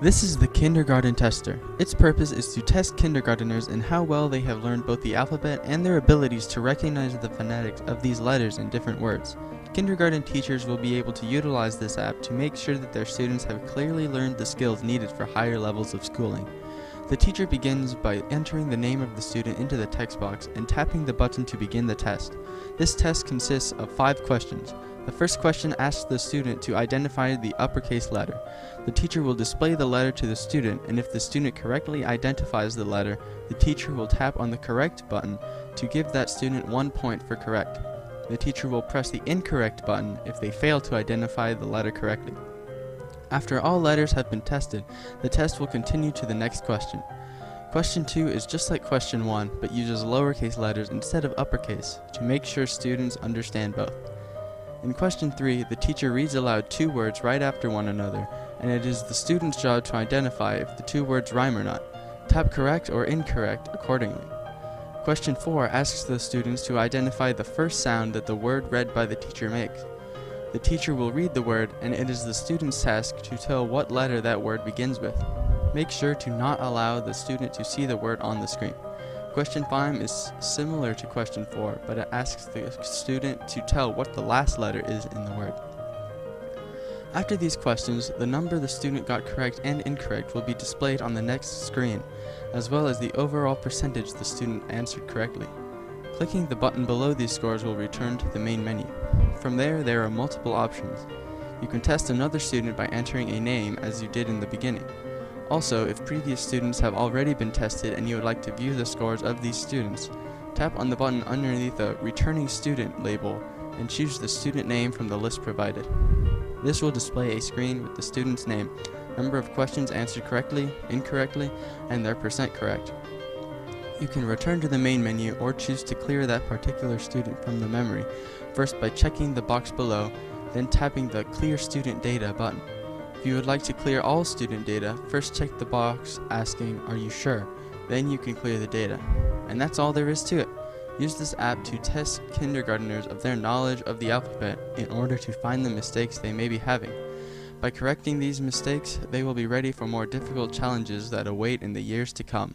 This is the Kindergarten Tester. Its purpose is to test kindergarteners in how well they have learned both the alphabet and their abilities to recognize the phonetics of these letters in different words. Kindergarten teachers will be able to utilize this app to make sure that their students have clearly learned the skills needed for higher levels of schooling. The teacher begins by entering the name of the student into the text box and tapping the button to begin the test. This test consists of 5 questions. The first question asks the student to identify the uppercase letter. The teacher will display the letter to the student, and if the student correctly identifies the letter, the teacher will tap on the correct button to give that student 1 point for correct. The teacher will press the incorrect button if they fail to identify the letter correctly. After all letters have been tested, the test will continue to the next question. Question 2 is just like question 1, but uses lowercase letters instead of uppercase to make sure students understand both. In question 3, the teacher reads aloud 2 words right after one another, and it is the student's job to identify if the 2 words rhyme or not. Tap correct or incorrect accordingly. Question 4 asks the students to identify the first sound that the word read by the teacher makes. The teacher will read the word, and it is the student's task to tell what letter that word begins with. Make sure to not allow the student to see the word on the screen. Question 5 is similar to question 4, but it asks the student to tell what the last letter is in the word. After these questions, the number the student got correct and incorrect will be displayed on the next screen, as well as the overall percentage the student answered correctly. Clicking the button below these scores will return to the main menu. From there are multiple options. You can test another student by entering a name as you did in the beginning. Also, if previous students have already been tested and you would like to view the scores of these students, tap on the button underneath the Returning Student label and choose the student name from the list provided. This will display a screen with the student's name, number of questions answered correctly, incorrectly, and their percent correct. You can return to the main menu or choose to clear that particular student from the memory, first by checking the box below, then tapping the Clear Student Data button. If you would like to clear all student data, first check the box asking, "Are you sure?" Then you can clear the data. And that's all there is to it. Use this app to test kindergarteners of their knowledge of the alphabet in order to find the mistakes they may be having. By correcting these mistakes, they will be ready for more difficult challenges that await in the years to come.